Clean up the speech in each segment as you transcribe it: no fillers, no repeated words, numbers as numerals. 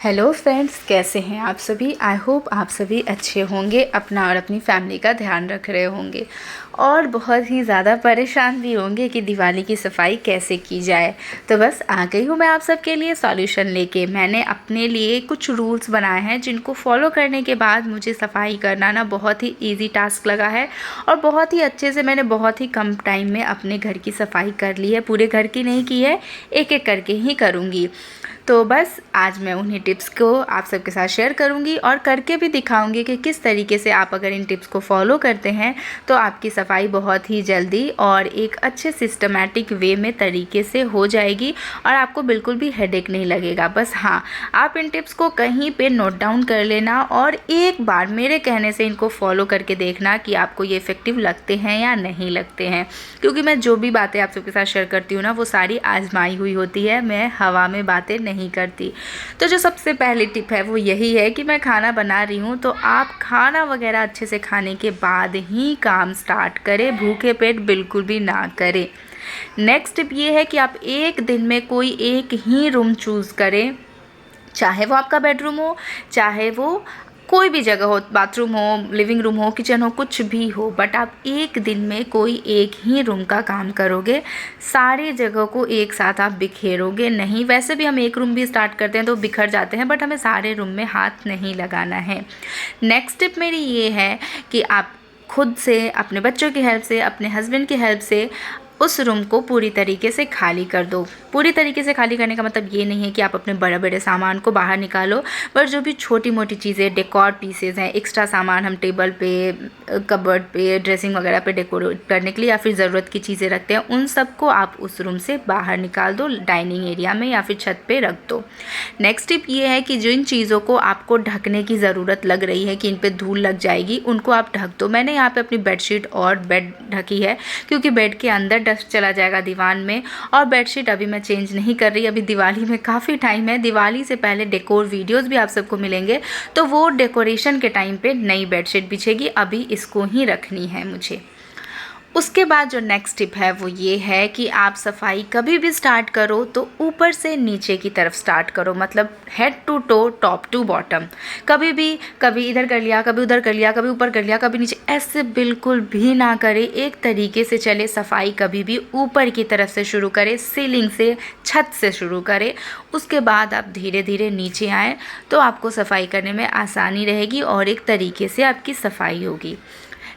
Hello friends, कैसे हैं आप सभी। आई होप आप सभी अच्छे होंगे, अपना और अपनी फैमिली का ध्यान रख रहे होंगे और बहुत ही ज़्यादा परेशान भी होंगे कि दिवाली की सफाई कैसे की जाए। तो बस आ गई हूँ मैं आप सबके लिए सॉल्यूशन लेके। मैंने अपने लिए कुछ रूल्स बनाए हैं जिनको फॉलो करने के बाद मुझे सफाई करना ना बहुत ही ईजी टास्क लगा है और बहुत ही अच्छे से मैंने बहुत ही कम टाइम में अपने घर की सफाई कर ली है। पूरे घर की नहीं की है, एक एक करके ही करूँगी। तो बस आज मैं उन्हीं टिप्स को आप सबके साथ शेयर करूंगी और करके भी दिखाऊंगी कि किस तरीके से आप अगर इन टिप्स को फॉलो करते हैं तो आपकी सफाई बहुत ही जल्दी और एक अच्छे सिस्टमैटिक वे में तरीके से हो जाएगी और आपको बिल्कुल भी हेडेक नहीं लगेगा। बस हाँ, आप इन टिप्स को कहीं पे नोट डाउन कर लेना और एक बार मेरे कहने से इनको फॉलो करके देखना कि आपको ये इफ़ेक्टिव लगते हैं या नहीं लगते हैं, क्योंकि मैं जो भी बातें आप सबके साथ शेयर करती हूँ ना वो सारी आजमाई हुई होती है। मैं हवा में बातें नहीं करती। तो जो सबसे पहली टिप है वो यही है कि मैं खाना बना रही हूँ तो आप खाना वगैरह अच्छे से खाने के बाद ही काम स्टार्ट करें, भूखे पेट बिल्कुल भी ना करें। नेक्स्ट टिप ये है कि आप एक दिन में कोई एक ही रूम चूज़ करें, चाहे वो आपका बेडरूम हो, चाहे वो कोई भी जगह हो, बाथरूम हो, लिविंग रूम हो, किचन हो, कुछ भी हो, बट आप एक दिन में कोई एक ही रूम का काम करोगे। सारी जगह को एक साथ आप बिखेरोगे नहीं। वैसे भी हम एक रूम भी स्टार्ट करते हैं तो बिखर जाते हैं, बट हमें सारे रूम में हाथ नहीं लगाना है। नेक्स्ट टिप मेरी ये है कि आप खुद से, अपने बच्चों की हेल्प से, अपने हस्बैंड की हेल्प से उस रूम को पूरी तरीके से खाली कर दो। पूरी तरीके से खाली करने का मतलब ये नहीं है कि आप अपने बड़े बड़े सामान को बाहर निकालो, पर जो भी छोटी मोटी चीज़ें, डेकोर पीसेज हैं, एक्स्ट्रा सामान हम टेबल पे, कबर्ड पे, ड्रेसिंग वगैरह पे डेकोरेट करने के लिए या फिर ज़रूरत की चीज़ें रखते हैं, उन सबको आप उस रूम से बाहर निकाल दो, डाइनिंग एरिया में या फिर छत पे रख दो। नेक्स्ट टिप ये है कि जिन चीज़ों को आपको ढकने की ज़रूरत लग रही है कि इन पर धूल लग जाएगी, उनको आप ढक दो। मैंने यहाँ पे अपनी बेडशीट और बेड ढकी है क्योंकि बेड के अंदर डस्ट चला जाएगा दीवान में, और बेडशीट अभी मैं चेंज नहीं कर रही। अभी दिवाली में काफ़ी टाइम है, दिवाली से पहले डेकोर वीडियोस भी आप सबको मिलेंगे, तो वो डेकोरेशन के टाइम पे नई बेडशीट बिछेगी। अभी इसको ही रखनी है मुझे। उसके बाद जो नेक्स्ट टिप है वो ये है कि आप सफाई कभी भी स्टार्ट करो तो ऊपर से नीचे की तरफ स्टार्ट करो, मतलब head to toe, top to bottom. कभी भी, कभी इधर कर लिया, कभी उधर कर लिया, कभी ऊपर कर लिया, कभी नीचे, ऐसे बिल्कुल भी ना करें। एक तरीके से चले सफाई, कभी भी ऊपर की तरफ से शुरू करें, सीलिंग से, छत से शुरू करें। उसके बाद आप धीरे धीरे नीचे आएँ तो आपको सफाई करने में आसानी रहेगी और एक तरीके से आपकी सफाई होगी।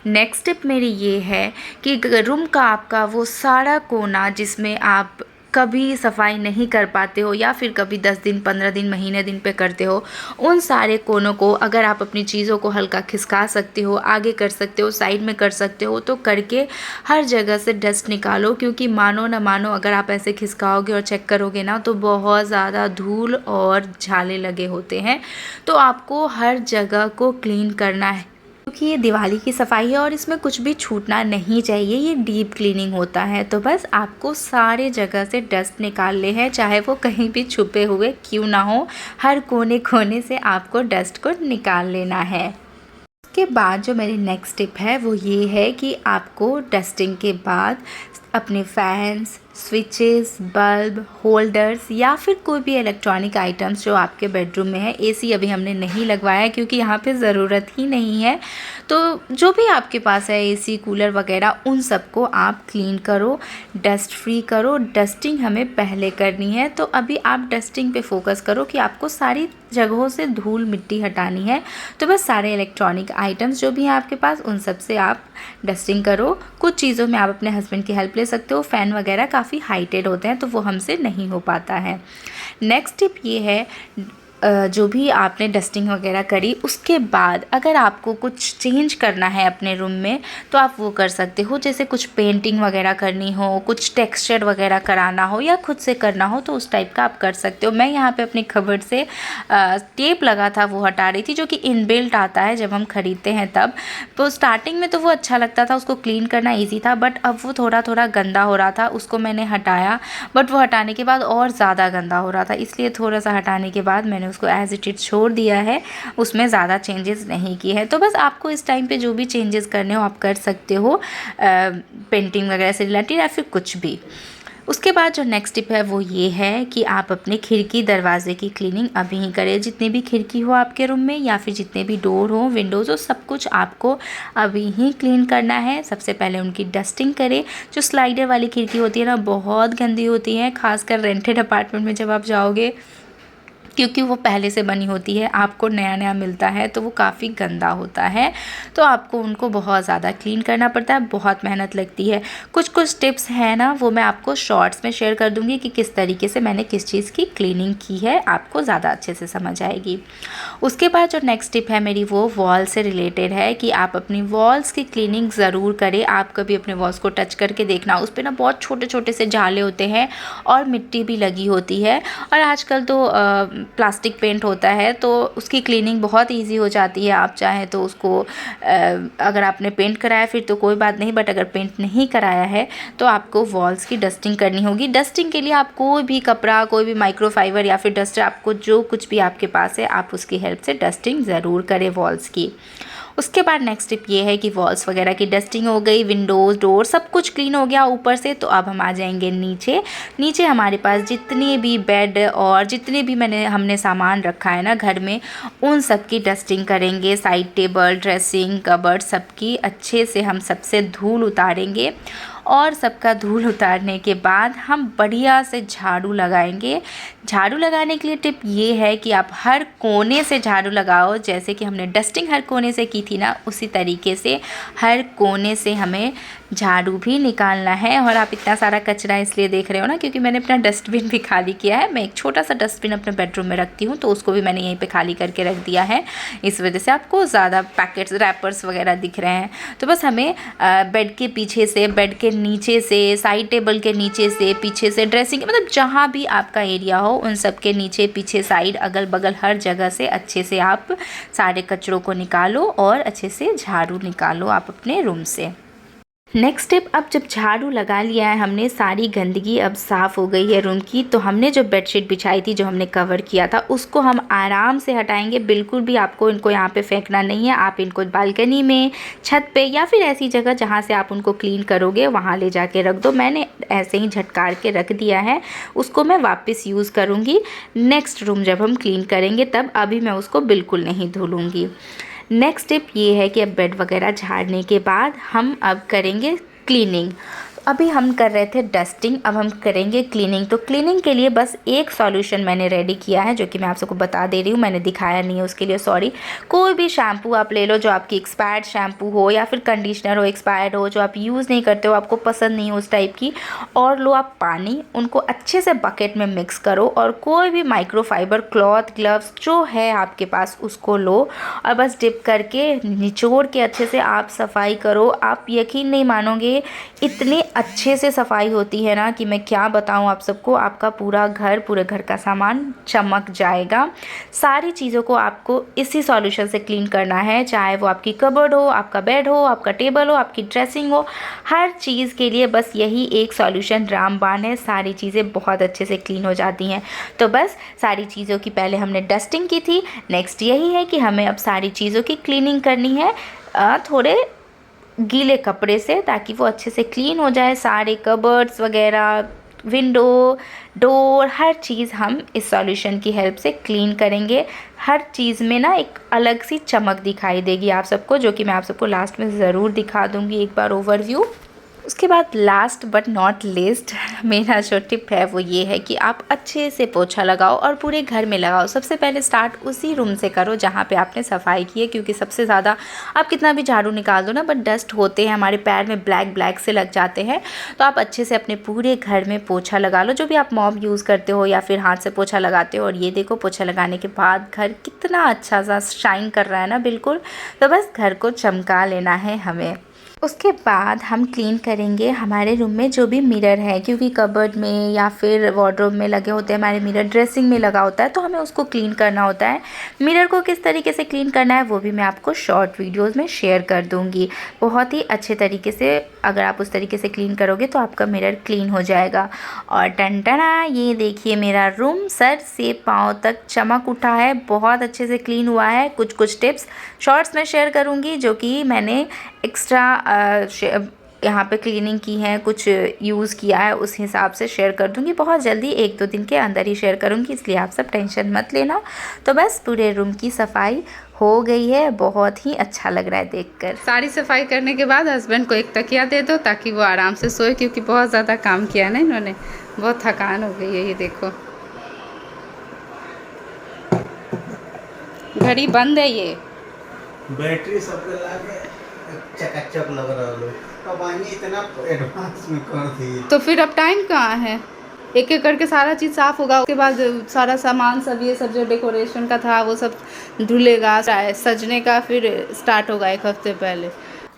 नेक्स्ट टिप मेरी ये है कि रूम का आपका वो सारा कोना जिसमें आप कभी सफाई नहीं कर पाते हो या फिर कभी 10 दिन, 15 दिन, महीने दिन पे करते हो, उन सारे कोनों को अगर आप अपनी चीज़ों को हल्का खिसका सकते हो, आगे कर सकते हो, साइड में कर सकते हो, तो करके हर जगह से डस्ट निकालो। क्योंकि मानो ना मानो, अगर आप ऐसे खिसकाओगे और चेक करोगे ना तो बहुत ज़्यादा धूल और झाले लगे होते हैं। तो आपको हर जगह को क्लीन करना है क्योंकि ये दिवाली की सफाई है और इसमें कुछ भी छूटना नहीं चाहिए। ये डीप क्लीनिंग होता है। तो बस आपको सारे जगह से डस्ट निकालने हैं, चाहे वो कहीं भी छुपे हुए क्यों ना हो, हर कोने कोने से आपको डस्ट को निकाल लेना है। उसके बाद जो मेरी नेक्स्ट टिप है वो ये है कि आपको डस्टिंग के बाद अपने फैंस, स्विचेस, बल्ब, होल्डर्स या फिर कोई भी इलेक्ट्रॉनिक आइटम्स जो आपके बेडरूम में है, एसी अभी हमने नहीं लगवाया है क्योंकि यहाँ पे ज़रूरत ही नहीं है, तो जो भी आपके पास है एसी, कूलर वगैरह, उन सबको आप क्लीन करो, डस्ट फ्री करो। डस्टिंग हमें पहले करनी है, तो अभी आप डस्टिंग पे फोकस करो कि आपको सारी जगहों से धूल मिट्टी हटानी है। तो बस सारे इलेक्ट्रॉनिक आइटम्स जो भी हैं आपके पास, उन सब से आप डस्टिंग करो। कुछ चीज़ों में आप अपने हस्बैंड की हेल्प ले सकते हो, फ़ैन वगैरह काफ़ी हाइटेड होते हैं तो वो हमसे नहीं हो पाता है। नेक्स्ट टिप ये है, जो भी आपने डस्टिंग वगैरह करी उसके बाद अगर आपको कुछ चेंज करना है अपने रूम में तो आप वो कर सकते हो। जैसे कुछ पेंटिंग वगैरह करनी हो, कुछ टेक्सचर वगैरह कराना हो या खुद से करना हो तो उस टाइप का आप कर सकते हो। मैं यहाँ पे अपने कबर्ड से टेप लगा था वो हटा रही थी, जो कि इनबिल्ट आता है जब हम ख़रीदते हैं तब। तो स्टार्टिंग में तो वो अच्छा लगता था, उसको क्लीन करना ईजी था, बट अब वो थोड़ा थोड़ा गंदा हो रहा था, उसको मैंने हटाया। बट वो हटाने के बाद और ज़्यादा गंदा हो रहा था, इसलिए थोड़ा सा हटाने के बाद मैंने उसको एज इट इज़ छोड़ दिया है, उसमें ज़्यादा चेंजेस नहीं किए हैं। तो बस आपको इस टाइम पे जो भी चेंजेस करने हो आप कर सकते हो, पेंटिंग वगैरह से रिलेटेड या फिर कुछ भी। उसके बाद जो नेक्स्ट टिप है वो ये है कि आप अपने खिड़की दरवाजे की क्लीनिंग अभी ही करें। जितनी भी खिड़की हो आपके रूम में या फिर जितने भी डोर हो, विंडोज़ हो, सब कुछ आपको अभी ही क्लीन करना है। सबसे पहले उनकी डस्टिंग करें। जो स्लाइडर वाली खिड़की होती है ना, बहुत गंदी होती है, खासकर रेंटेड अपार्टमेंट में जब आप जाओगे, क्योंकि वो पहले से बनी होती है, आपको नया नया मिलता है तो वो काफ़ी गंदा होता है। तो आपको उनको बहुत ज़्यादा क्लीन करना पड़ता है, बहुत मेहनत लगती है। कुछ कुछ टिप्स हैं ना, वो मैं आपको शॉर्ट्स में शेयर कर दूँगी कि किस तरीके से मैंने किस चीज़ की क्लीनिंग की है, आपको ज़्यादा अच्छे से समझ आएगी। उसके बाद जो नेक्स्ट टिप है मेरी, वो वॉल से रिलेटेड है कि आप अपनी वॉल्स की क्लीनिंग ज़रूर करें। आप कभी अपने वॉल्स को टच करके देखना, उस पर ना बहुत छोटे छोटे से जाले होते हैं और मिट्टी भी लगी होती है। और आजकल तो प्लास्टिक पेंट होता है तो उसकी क्लीनिंग बहुत इजी हो जाती है। आप चाहें तो उसको अगर आपने पेंट कराया फिर तो कोई बात नहीं, बट अगर पेंट नहीं कराया है तो आपको वॉल्स की डस्टिंग करनी होगी। डस्टिंग के लिए आप कोई भी कपड़ा, कोई भी माइक्रोफाइबर या फिर डस्टर, आपको जो कुछ भी आपके पास है आप उसकी हेल्प से डस्टिंग ज़रूर करें वॉल्स की। उसके बाद नेक्स्ट टिप ये है कि वॉल्स वगैरह की डस्टिंग हो गई, विंडोज़, डोर, सब कुछ क्लीन हो गया ऊपर से। तो अब हम आ जाएंगे नीचे। नीचे हमारे पास जितनी भी बेड और जितने भी हमने सामान रखा है ना घर में, उन सब की डस्टिंग करेंगे। साइड टेबल, ड्रेसिंग, कबर्ड, सबकी अच्छे से हम सबसे धूल उतारेंगे। और सबका धूल उतारने के बाद हम बढ़िया से झाड़ू लगाएंगे। झाड़ू लगाने के लिए टिप ये है कि आप हर कोने से झाड़ू लगाओ। जैसे कि हमने डस्टिंग हर कोने से की थी ना, उसी तरीके से हर कोने से हमें झाड़ू भी निकालना है। और आप इतना सारा कचरा इसलिए देख रहे हो ना, क्योंकि मैंने अपना डस्टबिन भी खाली किया है। मैं एक छोटा सा डस्टबिन अपने बेडरूम में रखती हूँ, तो उसको भी मैंने यहीं पे खाली करके रख दिया है। इस वजह से आपको ज़्यादा पैकेट्स, रैपर्स वगैरह दिख रहे हैं। तो बस हमें बेड के पीछे से, बेड के नीचे से, साइड टेबल के नीचे से, पीछे से, ड्रेसिंग, मतलब जहाँ भी आपका एरिया हो उन सब के नीचे, पीछे, साइड, अगल बगल, हर जगह से अच्छे से आप सारे कचरों को निकालो और अच्छे से झाड़ू निकालो आप अपने रूम से। नेक्स्ट स्टेप, अब जब झाड़ू लगा लिया है हमने, सारी गंदगी अब साफ़ हो गई है रूम की, तो हमने जो बेडशीट बिछाई थी, जो हमने कवर किया था, उसको हम आराम से हटाएंगे। बिल्कुल भी आपको इनको यहाँ पे फेंकना नहीं है। आप इनको बालकनी में, छत पे या फिर ऐसी जगह जहाँ से आप उनको क्लीन करोगे वहाँ ले जाके रख दो। मैंने ऐसे ही झटकार के रख दिया है, उसको मैं वापस यूज़ करूँगी नेक्स्ट रूम जब हम क्लीन करेंगे तब। अभी मैं उसको बिल्कुल नहीं धुलूँगी। नेक्स्ट टिप ये है कि अब बेड वगैरह झाड़ने के बाद हम अब करेंगे क्लीनिंग। अभी हम कर रहे थे डस्टिंग, अब हम करेंगे क्लीनिंग। तो क्लीनिंग के लिए बस एक सॉल्यूशन मैंने रेडी किया है, जो कि मैं आप सबको बता दे रही हूँ। मैंने दिखाया नहीं है, उसके लिए सॉरी। कोई भी शैम्पू आप ले लो, जो आपकी एक्सपायर्ड शैम्पू हो या फिर कंडीशनर हो एक्सपायर्ड हो, जो आप यूज़ नहीं करते हो, आपको पसंद नहीं हो उस टाइप की, और लो आप पानी, उनको अच्छे से बकेट में मिक्स करो और कोई भी माइक्रोफाइबर क्लॉथ, ग्लव्स जो है आपके पास उसको लो और बस डिप करके निचोड़ के अच्छे से आप सफाई करो। आप यकीन नहीं मानोगे, इतनी अच्छे से सफाई होती है ना कि मैं क्या बताऊं आप सबको। आपका पूरे घर का सामान चमक जाएगा। सारी चीज़ों को आपको इसी सॉल्यूशन से क्लीन करना है, चाहे वो आपकी कबर्ड हो, आपका बेड हो, आपका टेबल हो, आपकी ड्रेसिंग हो, हर चीज़ के लिए बस यही एक सॉल्यूशन रामबाण है। सारी चीज़ें बहुत अच्छे से क्लीन हो जाती हैं। तो बस सारी चीज़ों की पहले हमने डस्टिंग की थी, नेक्स्ट यही है कि हमें अब सारी चीज़ों की क्लीनिंग करनी है थोड़े गीले कपड़े से, ताकि वो अच्छे से क्लीन हो जाए। सारे कबर्ड्स वगैरह, विंडो, डोर, हर चीज़ हम इस सॉल्यूशन की हेल्प से क्लीन करेंगे। हर चीज़ में ना एक अलग सी चमक दिखाई देगी आप सबको, जो कि मैं आप सबको लास्ट में ज़रूर दिखा दूँगी एक बार ओवरव्यू। उसके बाद लास्ट बट नॉट लीस्ट मेरा जो टिप है वो ये है कि आप अच्छे से पोछा लगाओ और पूरे घर में लगाओ। सबसे पहले स्टार्ट उसी रूम से करो जहाँ पे आपने सफाई की है, क्योंकि सबसे ज़्यादा आप कितना भी झाड़ू निकाल दो ना, बट डस्ट होते हैं हमारे पैर में, ब्लैक से लग जाते हैं। तो आप अच्छे से अपने पूरे घर में पोछा लगा लो, जो भी आप मॉप यूज़ करते हो या फिर हाथ से पोछा लगाते हो। और ये देखो, पोछा लगाने के बाद घर कितना अच्छा सा शाइन कर रहा है ना, बिल्कुल। तो बस घर को चमका लेना है हमें। उसके बाद हम क्लीन करेंगे हमारे रूम में जो भी मिरर है, क्योंकि कबर्ड में या फिर वार्डरोब में लगे होते हैं हमारे मिरर, ड्रेसिंग में लगा होता है, तो हमें उसको क्लीन करना होता है। मिरर को किस तरीके से क्लीन करना है वो भी मैं आपको शॉर्ट वीडियोस में शेयर कर दूंगी। बहुत ही अच्छे तरीके से अगर आप उस तरीके से क्लीन करोगे तो आपका मिरर क्लीन हो जाएगा। और टनटना, ये देखिए मेरा रूम सर से पाँव तक चमक उठा है, बहुत अच्छे से क्लीन हुआ है। कुछ टिप्स शॉर्ट्स में शेयर करूँगी, जो कि मैंने एक्स्ट्रा यहाँ पे क्लीनिंग की है, कुछ यूज़ किया है, उस हिसाब से शेयर कर दूँगी। बहुत जल्दी 1-2 दिन के अंदर ही शेयर करूँगी, इसलिए आप सब टेंशन मत लेना। तो बस पूरे रूम की सफाई हो गई है, बहुत ही अच्छा लग रहा है देखकर। सारी सफाई करने के बाद हस्बैंड को एक तकिया दे दो ताकि वो आराम से सोए, क्योंकि बहुत ज़्यादा काम किया ना इन्होंने, बहुत थकान हो गई है। ये देखो घड़ी बंद है, ये बैटरी सब लाके चकाचक लग रहा है। अब आइए इतना एडवांस में कर दिए तो फिर अब टाइम कहाँ है? एक एक करके सारा चीज़ साफ़ होगा, उसके बाद सारा सामान सब ये सब जो डेकोरेशन का था वो सब धुलेगा, सजने का फिर स्टार्ट होगा 1 हफ्ते पहले।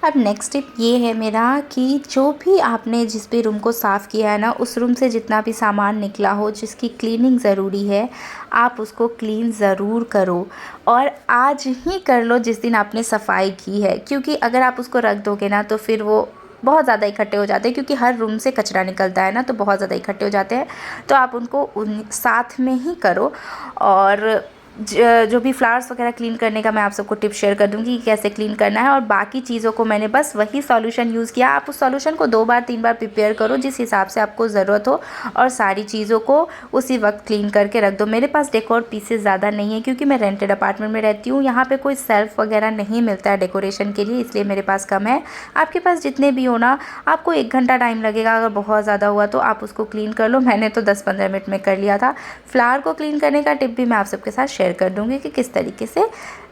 अब नेक्स्ट टिप ये है मेरा कि जो भी आपने जिस भी रूम को साफ़ किया है ना, उस रूम से जितना भी सामान निकला हो जिसकी क्लीनिंग ज़रूरी है, आप उसको क्लीन ज़रूर करो, और आज ही कर लो जिस दिन आपने सफाई की है, क्योंकि अगर आप उसको रख दोगे ना तो फिर वो बहुत ज़्यादा इकट्ठे हो जाते हैं, क्योंकि हर रूम से कचरा निकलता है ना, तो बहुत ज़्यादा इकट्ठे हो जाते हैं। तो आप उनको साथ में ही करो। और जो भी फ्लावर्स वगैरह क्लीन करने का मैं आप सबको टिप शेयर कर दूंगी कि कैसे क्लीन करना है, और बाकी चीज़ों को मैंने बस वही सॉल्यूशन यूज़ किया। आप उस सॉल्यूशन को 2 बार 3 बार प्रिपेयर करो जिस हिसाब से आपको ज़रूरत हो, और सारी चीज़ों को उसी वक्त क्लीन करके रख दो। मेरे पास डेकोर पीसेस ज़्यादा नहीं है, क्योंकि मैं रेंटेड अपार्टमेंट में रहती हूँ, यहाँ पर कोई सेल्फ वगैरह नहीं मिलता है डेकोरेशन के लिए, इसलिए मेरे पास कम है। आपके पास जितने भी हो ना, आपको 1 घंटा टाइम लगेगा, अगर बहुत ज़्यादा हुआ तो आप उसको क्लीन कर लो। मैंने तो 10-15 मिनट में कर लिया था। फ्लावर को क्लीन करने का टिप भी मैं आप सबके साथ शेयर कर दूँगी कि किस तरीके से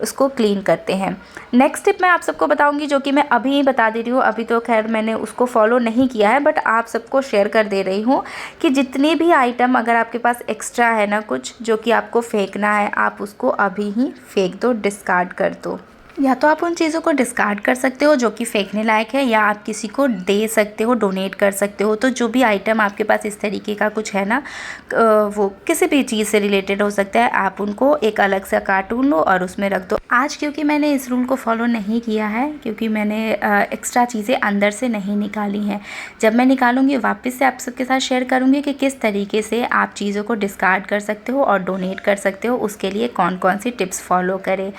उसको क्लीन करते हैं। नेक्स्ट टिप मैं आप सबको बताऊंगी, जो कि मैं अभी ही बता दे रही हूँ, अभी तो खैर मैंने उसको फॉलो नहीं किया है, बट आप सबको शेयर कर दे रही हूँ कि जितने भी आइटम अगर आपके पास एक्स्ट्रा है ना, कुछ जो कि आपको फेंकना है, आप उसको अभी ही फेंक दो, डिस्कार्ड कर दो। या तो आप उन चीज़ों को डिस्कार्ड कर सकते हो जो कि फेंकने लायक है, या आप किसी को दे सकते हो, डोनेट कर सकते हो। तो जो भी आइटम आपके पास इस तरीके का कुछ है ना, वो किसी भी चीज़ से रिलेटेड हो सकता है, आप उनको एक अलग सा कार्टून लो और उसमें रख दो। आज क्योंकि मैंने इस रूल को फॉलो नहीं किया है, क्योंकि मैंने एक्स्ट्रा चीज़ें अंदर से नहीं निकाली हैं। जब मैं निकालूंगी वापस से आप सबके साथ शेयर करूँगी कि किस तरीके से आप चीज़ों को डिस्कार्ड कर सकते हो और डोनेट कर सकते हो, उसके लिए कौन कौन सी टिप्स फॉलो करें।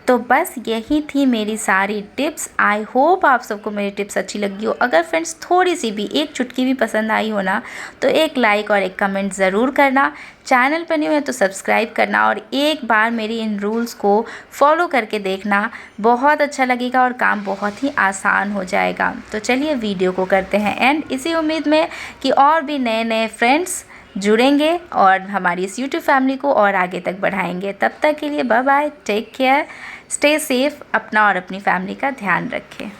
तो बस यही थी मेरी सारी टिप्स। आई होप आप सबको मेरी टिप्स अच्छी लगी हो। अगर फ्रेंड्स थोड़ी सी भी, एक चुटकी भी पसंद आई हो ना, तो एक लाइक और एक कमेंट ज़रूर करना। चैनल पर न्यू है तो सब्सक्राइब करना, और एक बार मेरी इन रूल्स को फॉलो करके देखना, बहुत अच्छा लगेगा और काम बहुत ही आसान हो जाएगा। तो चलिए वीडियो को करते हैं एंड, इसी उम्मीद में कि और भी नए नए फ्रेंड्स जुड़ेंगे और हमारी इस यूट्यूब फैमिली को और आगे तक बढ़ाएंगे। तब तक के लिए bye bye, take care, stay safe, अपना और अपनी फैमिली का ध्यान रखें।